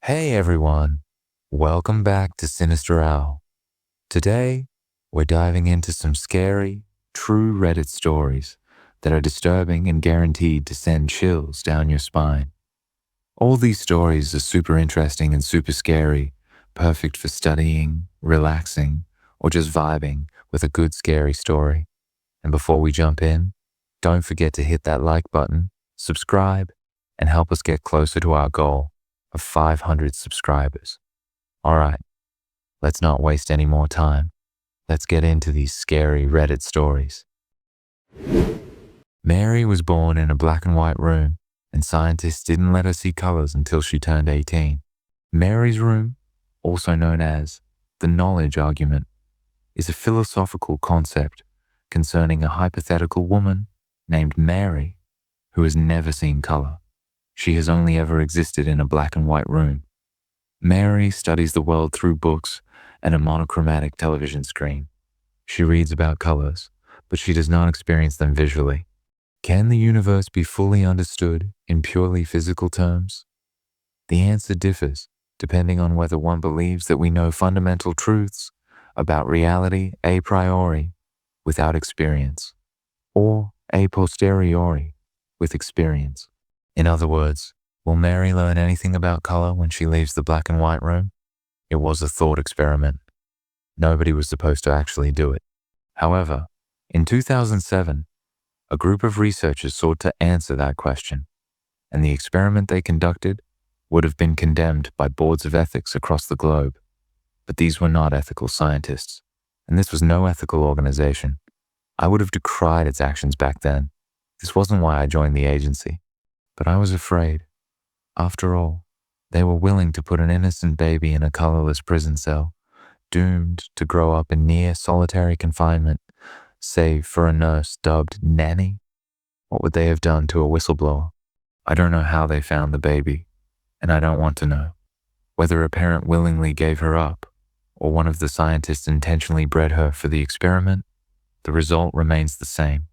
Hey everyone, welcome back to Sinister Owl. Today, we're diving into some scary, true Reddit stories that are disturbing and guaranteed to send chills down your spine. All these stories are super interesting and super scary, perfect for studying, relaxing, or just vibing with a good scary story. And before we jump in, don't forget to hit that like button, subscribe, and help us get closer to our goal of 500 subscribers. All right, let's not waste any more time. Let's get into these scary Reddit stories. Mary was born in a black and white room, and scientists didn't let her see colors until she turned 18. Mary's room, also known as the knowledge argument, is a philosophical concept concerning a hypothetical woman named Mary who has never seen color. She has only ever existed in a black and white room. Mary studies the world through books and a monochromatic television screen. She reads about colors, but she does not experience them visually. Can the universe be fully understood in purely physical terms? The answer differs depending on whether one believes that we know fundamental truths about reality a priori without experience, or a posteriori with experience. In other words, will Mary learn anything about color when she leaves the black and white room? It was a thought experiment. Nobody was supposed to actually do it. However, in 2007, a group of researchers sought to answer that question, and the experiment they conducted would have been condemned by boards of ethics across the globe. But these were not ethical scientists, and this was no ethical organization. I would have decried its actions back then. This wasn't why I joined the agency. But I was afraid. After all, they were willing to put an innocent baby in a colorless prison cell, doomed to grow up in near solitary confinement, save for a nurse dubbed Nanny. What would they have done to a whistleblower? I don't know how they found the baby, and I don't want to know. Whether a parent willingly gave her up, or one of the scientists intentionally bred her for the experiment, the result remains the same.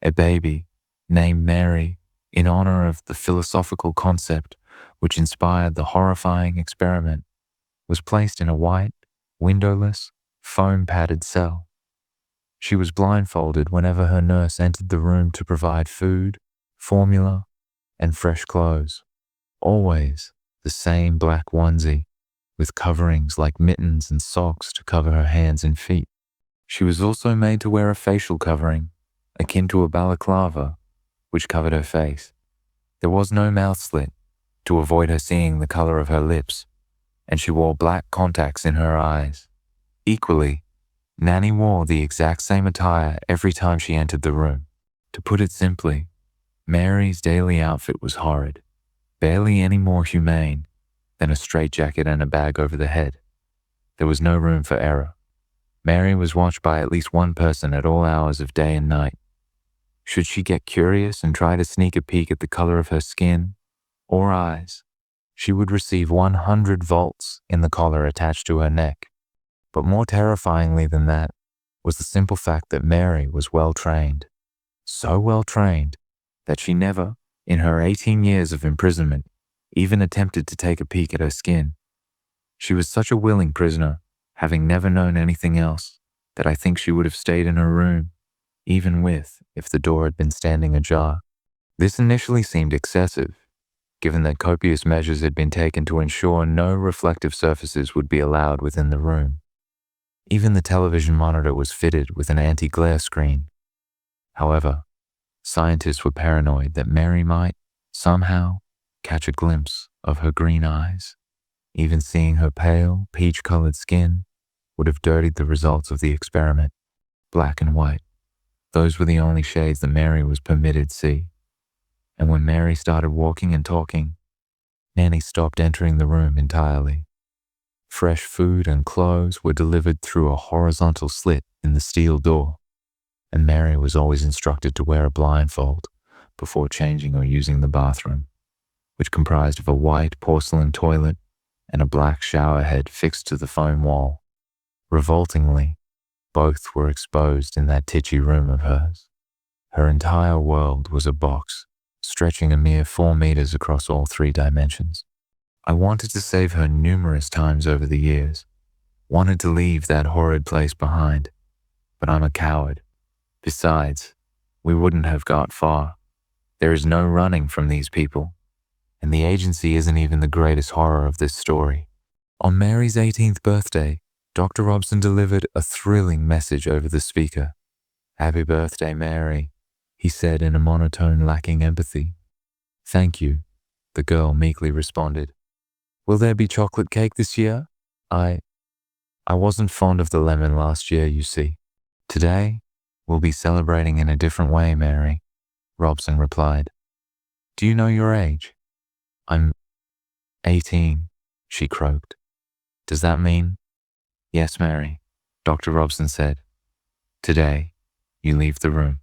A baby named Mary, in honor of the philosophical concept which inspired the horrifying experiment, was placed in a white, windowless, foam-padded cell. She was blindfolded whenever her nurse entered the room to provide food, formula, and fresh clothes. Always the same black onesie, with coverings like mittens and socks to cover her hands and feet. She was also made to wear a facial covering, akin to a balaclava, which covered her face. There was no mouth slit to avoid her seeing the color of her lips, and she wore black contacts in her eyes. Equally, Nanny wore the exact same attire every time she entered the room. To put it simply, Mary's daily outfit was horrid, barely any more humane than a straitjacket and a bag over the head. There was no room for error. Mary was watched by at least one person at all hours of day and night. Should she get curious and try to sneak a peek at the color of her skin or eyes, she would receive 100 volts in the collar attached to her neck. But more terrifyingly than that was the simple fact that Mary was well trained. So well trained that she never, in her 18 years of imprisonment, even attempted to take a peek at her skin. She was such a willing prisoner, having never known anything else, that I think she would have stayed in her room, even if the door had been standing ajar. This initially seemed excessive, given that copious measures had been taken to ensure no reflective surfaces would be allowed within the room. Even the television monitor was fitted with an anti-glare screen. However, scientists were paranoid that Mary might, somehow, catch a glimpse of her green eyes. Even seeing her pale, peach-colored skin would have dirtied the results of the experiment. Black and white. Those were the only shades that Mary was permitted to see. And when Mary started walking and talking, Nanny stopped entering the room entirely. Fresh food and clothes were delivered through a horizontal slit in the steel door, and Mary was always instructed to wear a blindfold before changing or using the bathroom, which comprised of a white porcelain toilet and a black shower head fixed to the foam wall. Revoltingly, both were exposed in that titchy room of hers. Her entire world was a box, stretching a mere 4 meters across all 3 dimensions. I wanted to save her numerous times over the years, wanted to leave that horrid place behind, but I'm a coward. Besides, we wouldn't have got far. There is no running from these people, and the agency isn't even the greatest horror of this story. On Mary's 18th birthday, Dr. Robson delivered a thrilling message over the speaker. "Happy birthday, Mary," he said in a monotone lacking empathy. "Thank you," the girl meekly responded. "Will there be chocolate cake this year? I wasn't fond of the lemon last year, you see." "Today, we'll be celebrating in a different way, Mary," Robson replied. "Do you know your age?" "I'm 18, she croaked. "Does that mean—" "Yes, Mary," Dr. Robson said. "Today, you leave the room.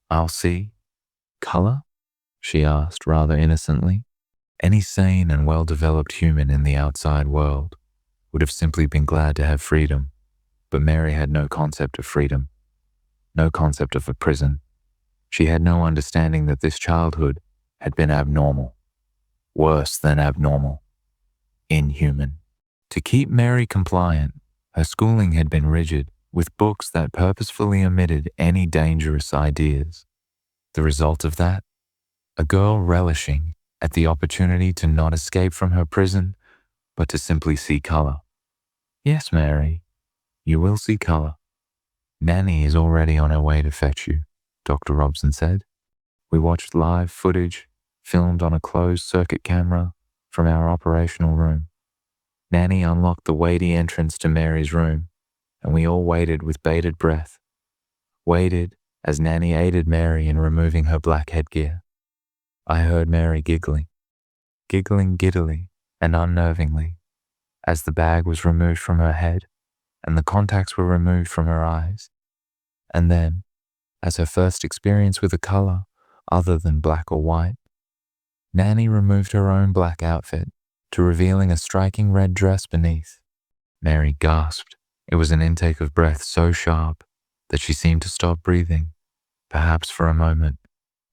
I'll see—" "Color?" she asked rather innocently. Any sane and well-developed human in the outside world would have simply been glad to have freedom, but Mary had no concept of freedom, no concept of a prison. She had no understanding that this childhood had been abnormal, worse than abnormal, inhuman. To keep Mary compliant, her schooling had been rigid, with books that purposefully omitted any dangerous ideas. The result of that? A girl relishing at the opportunity to not escape from her prison, but to simply see color. "Yes, Mary, you will see color. Nanny is already on her way to fetch you," Dr. Robson said. We watched live footage filmed on a closed-circuit camera from our operational room. Nanny unlocked the weighty entrance to Mary's room, and we all waited with bated breath. Waited as Nanny aided Mary in removing her black headgear. I heard Mary giggling giddily and unnervingly, as the bag was removed from her head and the contacts were removed from her eyes. And then, as her first experience with a color other than black or white, Nanny removed her own black outfit to revealing a striking red dress beneath. Mary gasped. It was an intake of breath so sharp that she seemed to stop breathing. Perhaps for a moment,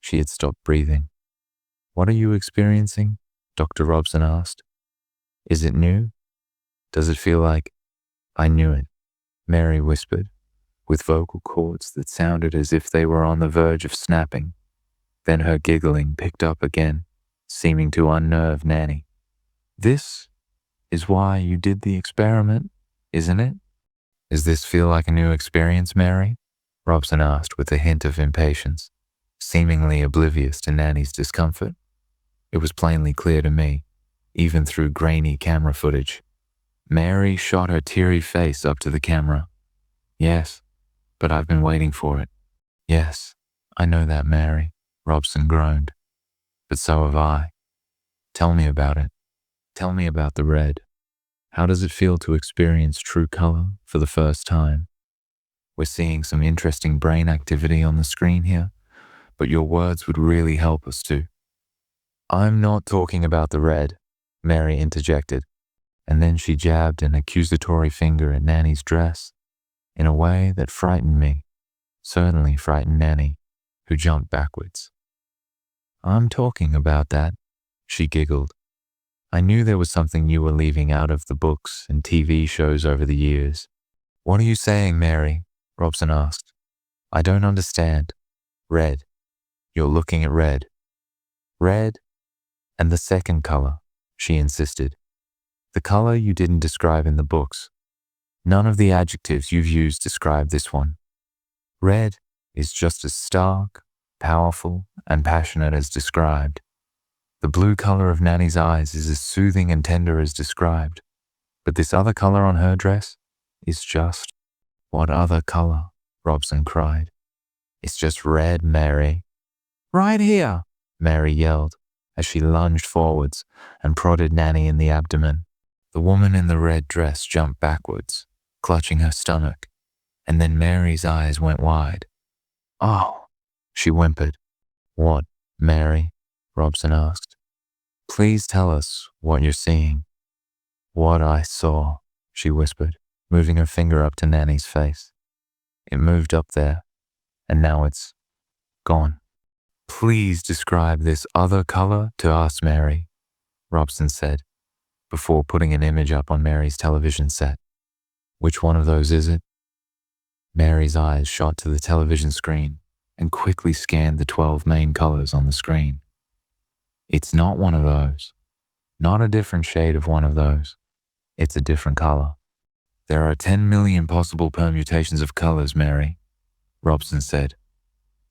she had stopped breathing. "What are you experiencing?" Dr. Robson asked. "Is it new? Does it feel like—" "I knew it," Mary whispered, with vocal cords that sounded as if they were on the verge of snapping. Then her giggling picked up again, seeming to unnerve Nanny. "This is why you did the experiment, isn't it?" "Does this feel like a new experience, Mary?" Robson asked with a hint of impatience, seemingly oblivious to Nanny's discomfort. It was plainly clear to me, even through grainy camera footage. Mary shot her teary face up to the camera. "Yes, but I've been waiting for it." "Yes, I know that, Mary," Robson groaned. "But so have I. Tell me about it. Tell me about the red. How does it feel to experience true color for the first time? We're seeing some interesting brain activity on the screen here, but your words would really help us too." "I'm not talking about the red," Mary interjected, and then she jabbed an accusatory finger at Nanny's dress in a way that frightened me, certainly frightened Nanny, who jumped backwards. "I'm talking about that," she giggled. "I knew there was something you were leaving out of the books and TV shows over the years." "What are you saying, Mary?" Robson asked. "I don't understand." "Red. You're looking at red." "Red? And the second color," she insisted. "The color you didn't describe in the books. None of the adjectives you've used describe this one. Red is just as stark, powerful, and passionate as described. The blue color of Nanny's eyes is as soothing and tender as described. But this other color on her dress is just—" "What other color?" Robson cried. "It's just red, Mary." "Right here," Mary yelled, as she lunged forwards and prodded Nanny in the abdomen. The woman in the red dress jumped backwards, clutching her stomach, and then Mary's eyes went wide. "Oh," she whimpered. "What, Mary?" Robson asked. "Please tell us what you're seeing." "What I saw," she whispered, moving her finger up to Nanny's face. "It moved up there, and now it's gone." "Please describe this other color to us, Mary," Robson said. before putting an image up on Mary's television set. Which one of those is it? Mary's eyes shot to the television screen and quickly scanned the 12 main colors on the screen. It's not one of those. Not a different shade of one of those. It's a different color. There are 10 million possible permutations of colors, Mary, Robson said.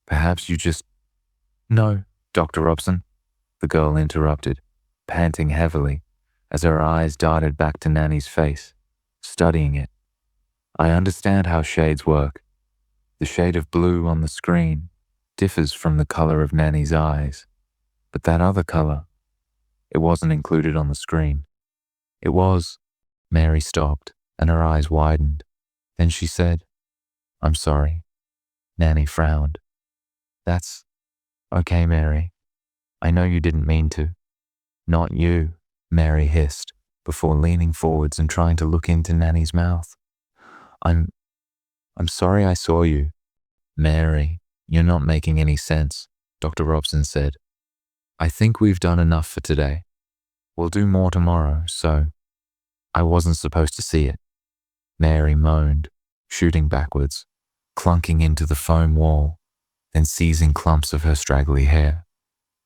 Perhaps you just... No, Dr. Robson, the girl interrupted, panting heavily as her eyes darted back to Nanny's face, studying it. I understand how shades work. The shade of blue on the screen differs from the color of Nanny's eyes, but that other color, it wasn't included on the screen. It was... Mary stopped, and her eyes widened. Then she said, I'm sorry. Nanny frowned. That's okay, Mary. I know you didn't mean to. Not you, Mary hissed, before leaning forwards and trying to look into Nanny's mouth. I'm sorry I saw you. Mary, you're not making any sense, Dr. Robson said. I think we've done enough for today. We'll do more tomorrow, so... I wasn't supposed to see it. Mary moaned, shooting backwards, clunking into the foam wall, then seizing clumps of her straggly hair.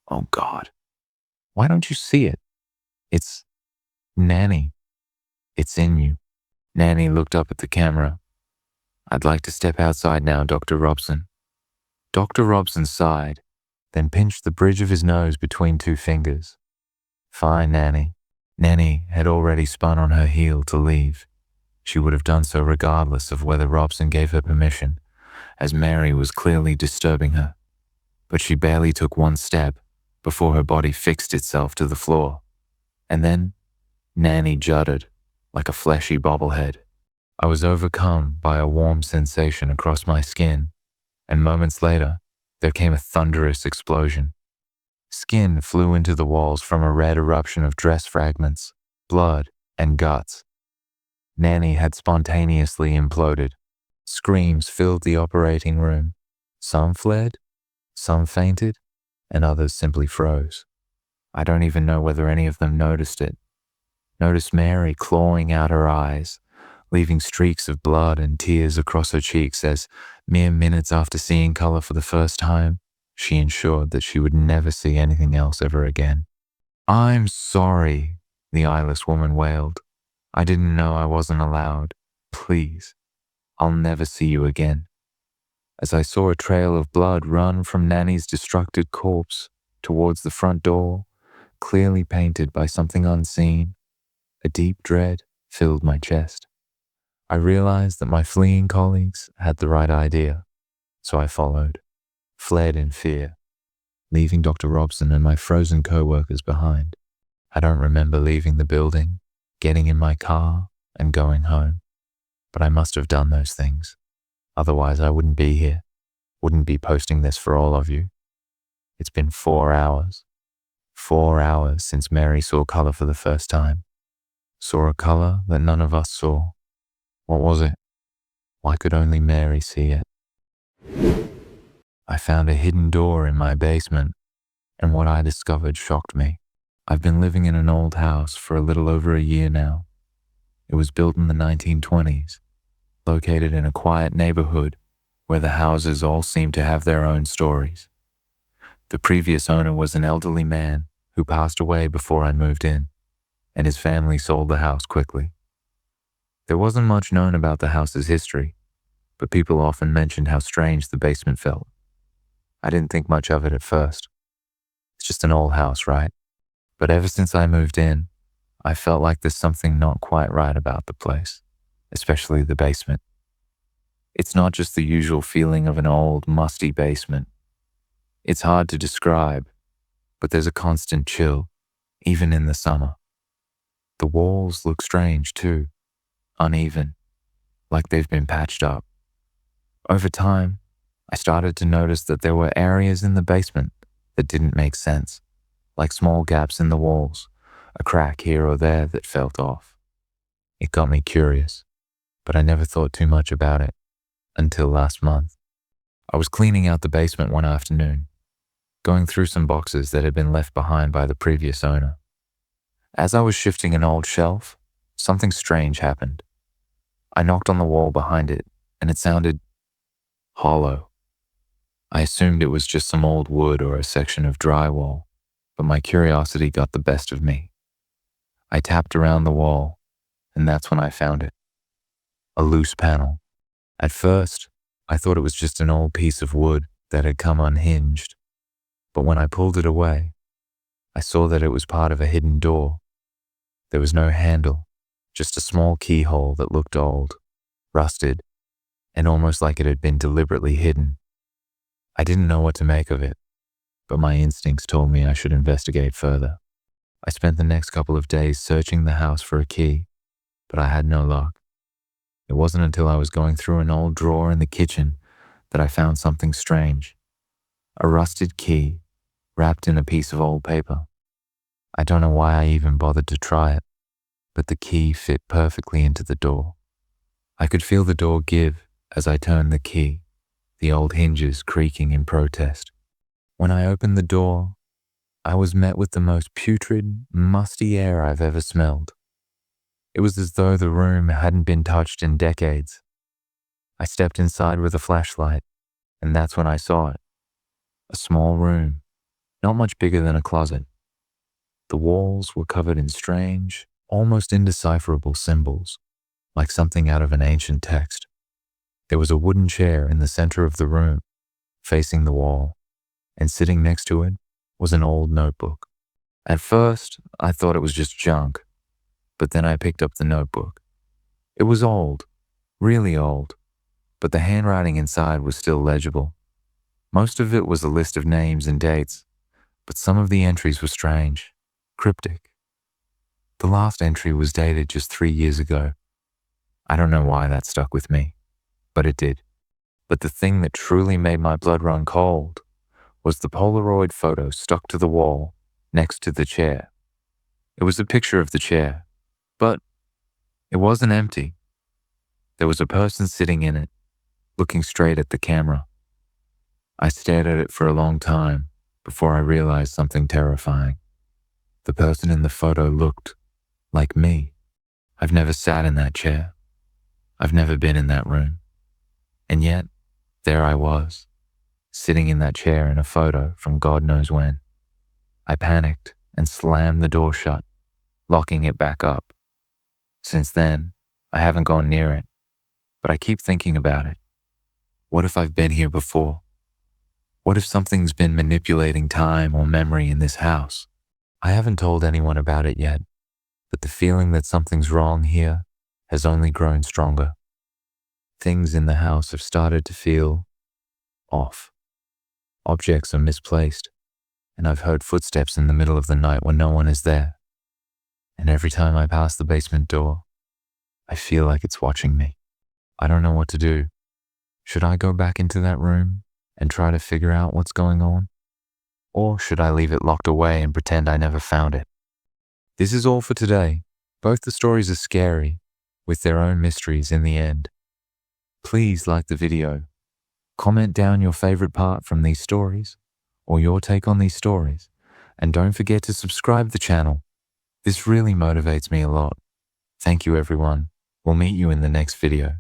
Oh God, why don't you see it? It's... Nanny. It's in you. Nanny looked up at the camera. I'd like to step outside now, Dr. Robson. Dr. Robson sighed, then pinched the bridge of his nose between two fingers. Fine, Nanny. Nanny had already spun on her heel to leave. She would have done so regardless of whether Robson gave her permission, as Mary was clearly disturbing her. But she barely took one step before her body fixed itself to the floor. And then, Nanny juddered, like a fleshy bobblehead. I was overcome by a warm sensation across my skin, and moments later, there came a thunderous explosion. Skin flew into the walls from a red eruption of dress fragments, blood, and guts. Nanny had spontaneously imploded. Screams filled the operating room. Some fled, some fainted, and others simply froze. I don't even know whether any of them noticed it. Noticed Mary clawing out her eyes, leaving streaks of blood and tears across her cheeks as, mere minutes after seeing color for the first time, she ensured that she would never see anything else ever again. I'm sorry, the eyeless woman wailed. I didn't know I wasn't allowed. Please, I'll never see you again. As I saw a trail of blood run from Nanny's destructed corpse towards the front door, clearly painted by something unseen, a deep dread filled my chest. I realized that my fleeing colleagues had the right idea, so I followed, fled in fear, leaving Dr. Robson and my frozen co-workers behind. I don't remember leaving the building, getting in my car, and going home, but I must have done those things. Otherwise, I wouldn't be here, wouldn't be posting this for all of you. It's been 4 hours. 4 hours since Mary saw color for the first time. Saw a color that none of us saw. What was it? Why could only Mary see it? I found a hidden door in my basement, and what I discovered shocked me. I've been living in an old house for a little over a year now. It was built in the 1920s, located in a quiet neighborhood where the houses all seem to have their own stories. The previous owner was an elderly man who passed away before I moved in, and his family sold the house quickly. There wasn't much known about the house's history, but people often mentioned how strange the basement felt. I didn't think much of it at first. It's just an old house, right? But ever since I moved in, I felt like there's something not quite right about the place, especially the basement. It's not just the usual feeling of an old, musty basement. It's hard to describe, but there's a constant chill, even in the summer. The walls look strange too, uneven, like they've been patched up. Over time, I started to notice that there were areas in the basement that didn't make sense, like small gaps in the walls, a crack here or there that felt off. It got me curious, but I never thought too much about it until last month. I was cleaning out the basement one afternoon, going through some boxes that had been left behind by the previous owner. As I was shifting an old shelf, something strange happened. I knocked on the wall behind it, and it sounded hollow. I assumed it was just some old wood or a section of drywall, but my curiosity got the best of me. I tapped around the wall, and that's when I found it. A loose panel. At first, I thought it was just an old piece of wood that had come unhinged, but when I pulled it away, I saw that it was part of a hidden door. There was no handle, just a small keyhole that looked old, rusted, and almost like it had been deliberately hidden. I didn't know what to make of it, but my instincts told me I should investigate further. I spent the next couple of days searching the house for a key, but I had no luck. It wasn't until I was going through an old drawer in the kitchen that I found something strange. A rusted key, wrapped in a piece of old paper. I don't know why I even bothered to try it, but the key fit perfectly into the door. I could feel the door give as I turned the key, the old hinges creaking in protest. When I opened the door, I was met with the most putrid, musty air I've ever smelled. It was as though the room hadn't been touched in decades. I stepped inside with a flashlight, and that's when I saw it. A small room, not much bigger than a closet. The walls were covered in strange, almost indecipherable symbols, like something out of an ancient text. There was a wooden chair in the center of the room, facing the wall, and sitting next to it was an old notebook. At first, I thought it was just junk, but then I picked up the notebook. It was old, really old, but the handwriting inside was still legible. Most of it was a list of names and dates, but some of the entries were strange, cryptic. The last entry was dated just 3 years ago. I don't know why that stuck with me, but it did. But the thing that truly made my blood run cold was the Polaroid photo stuck to the wall next to the chair. It was a picture of the chair, but it wasn't empty. There was a person sitting in it, looking straight at the camera. I stared at it for a long time before I realized something terrifying. The person in the photo looked like me. I've never sat in that chair. I've never been in that room. And yet, there I was, sitting in that chair in a photo from God knows when. I panicked and slammed the door shut, locking it back up. Since then, I haven't gone near it, but I keep thinking about it. What if I've been here before? What if something's been manipulating time or memory in this house? I haven't told anyone about it yet, but the feeling that something's wrong here has only grown stronger. Things in the house have started to feel off. Objects are misplaced, and I've heard footsteps in the middle of the night when no one is there. And every time I pass the basement door, I feel like it's watching me. I don't know what to do. Should I go back into that room and try to figure out what's going on? Or should I leave it locked away and pretend I never found it? This is all for today. Both the stories are scary, with their own mysteries in the end. Please like the video. Comment down your favorite part from these stories, or your take on these stories, and don't forget to subscribe to the channel. This really motivates me a lot. Thank you, everyone. We'll meet you in the next video.